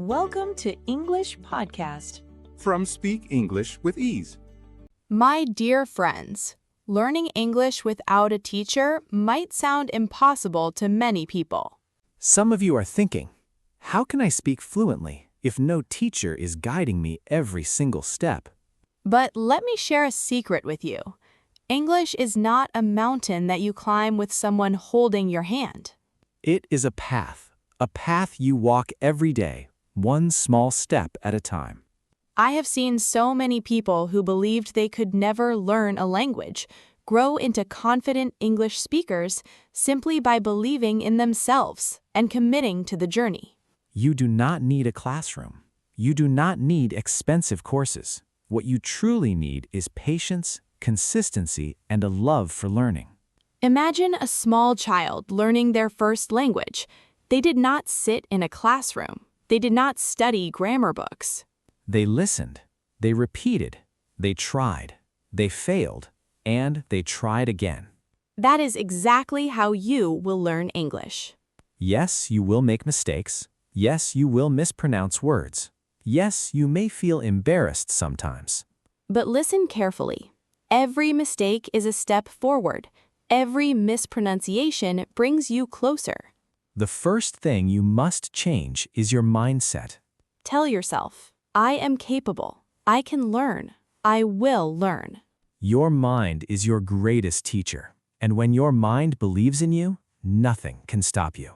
Welcome to English Podcast. From Speak English with Ease. My dear friends, learning English without a teacher might sound impossible to many people. Some of you are thinking, how can I speak fluently if no teacher is guiding me every single step? But let me share a secret with you. English is not a mountain that you climb with someone holding your hand. It is a path you walk every day, one small step at a time. I have seen so many people who believed they could never learn a language grow into confident English speakers simply by believing in themselves and committing to the journey. You do not need a classroom. You do not need expensive courses. What you truly need is patience, consistency, and a love for learning. Imagine a small child learning their first language. They did not sit in a classroom. They did not study grammar books. They listened, they repeated, they tried, they failed, and they tried again. That is exactly how you will learn English. Yes, you will make mistakes. Yes, you will mispronounce words. Yes, you may feel embarrassed sometimes. But listen carefully. Every mistake is a step forward. Every mispronunciation brings you closer. The first thing you must change is your mindset. Tell yourself, I am capable. I can learn. I will learn. Your mind is your greatest teacher, and when your mind believes in you, nothing can stop you.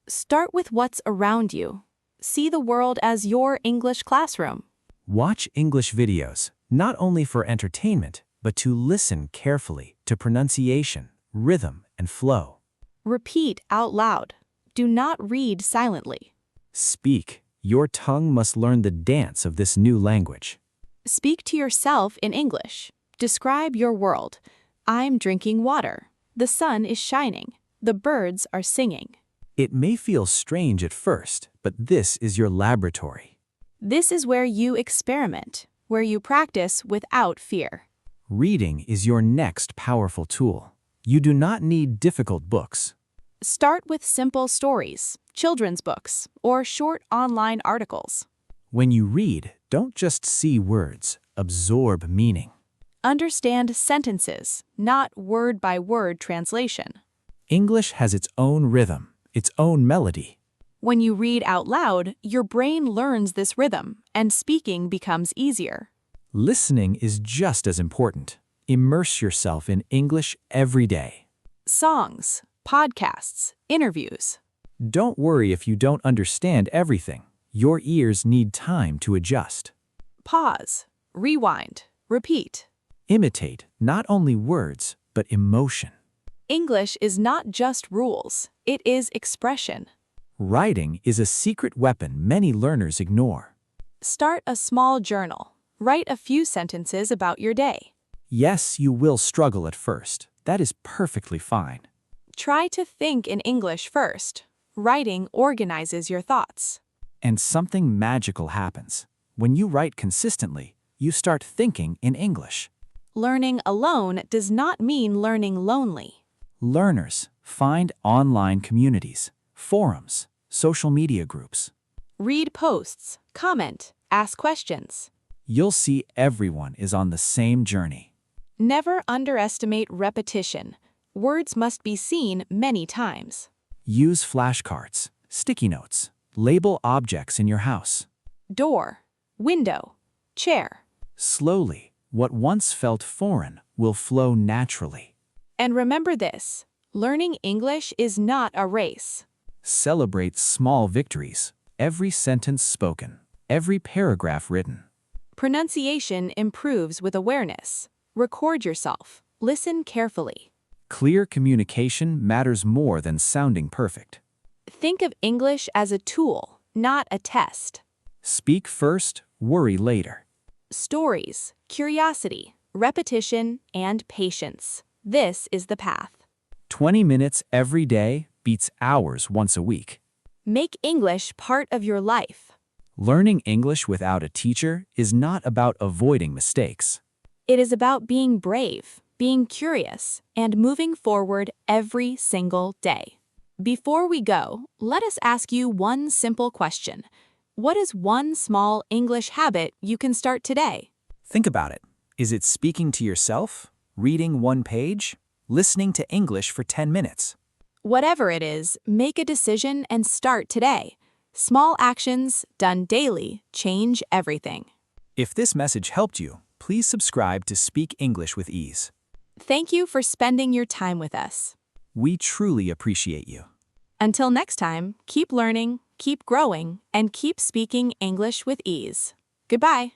Start with what's around you. See the world as your English classroom. Watch English videos, not only for entertainment, but to listen carefully to pronunciation, rhythm, and flow. Repeat out loud. Do not read silently. Speak. Your tongue must learn the dance of this new language. Speak to yourself in English. Describe your world. I'm drinking water. The sun is shining. The birds are singing. It may feel strange at first, but this is your laboratory. This is where you experiment, where you practice without fear. Reading is your next powerful tool. You do not need difficult books. Start with simple stories, children's books, or short online articles. When you read, don't just see words, absorb meaning. Understand sentences, not word-by-word translation. English has its own rhythm, its own melody. When you read out loud, your brain learns this rhythm, and speaking becomes easier. Listening is just as important. Immerse yourself in English every day. Songs, podcasts, interviews. Don't worry if you don't understand everything. Your ears need time to adjust. Pause, rewind, repeat. Imitate not only words, but emotion. English is not just rules, it is expression. Writing is a secret weapon many learners ignore. Start a small journal. Write a few sentences about your day. Yes, you will struggle at first. That is perfectly fine. Try to think in English first. Writing organizes your thoughts. And something magical happens. When you write consistently, you start thinking in English. Learning alone does not mean learning lonely. Learners find online communities, forums, social media groups. Read posts, comment, ask questions. You'll see everyone is on the same journey. Never underestimate repetition. Words must be seen many times. Use flashcards, sticky notes, label objects in your house. Door, window, chair. Slowly, what once felt foreign will flow naturally. And remember this, learning English is not a race. Celebrate small victories, every sentence spoken, every paragraph written. Pronunciation improves with awareness. Record yourself. Listen carefully. Clear communication matters more than sounding perfect. Think of English as a tool, not a test. Speak first, worry later. Stories, curiosity, repetition, and patience. This is the path. 20 minutes every day beats hours once a week. Make English part of your life. Learning English without a teacher is not about avoiding mistakes. It is about being brave, being curious, and moving forward every single day. Before we go, let us ask you one simple question. What is one small English habit you can start today? Think about it. Is it speaking to yourself? Reading one page? Listening to English for 10 minutes? Whatever it is, make a decision and start today. Small actions, done daily, change everything. If this message helped you, please subscribe to Speak English with Ease. Thank you for spending your time with us. We truly appreciate you. Until next time, keep learning, keep growing, and keep speaking English with ease. Goodbye.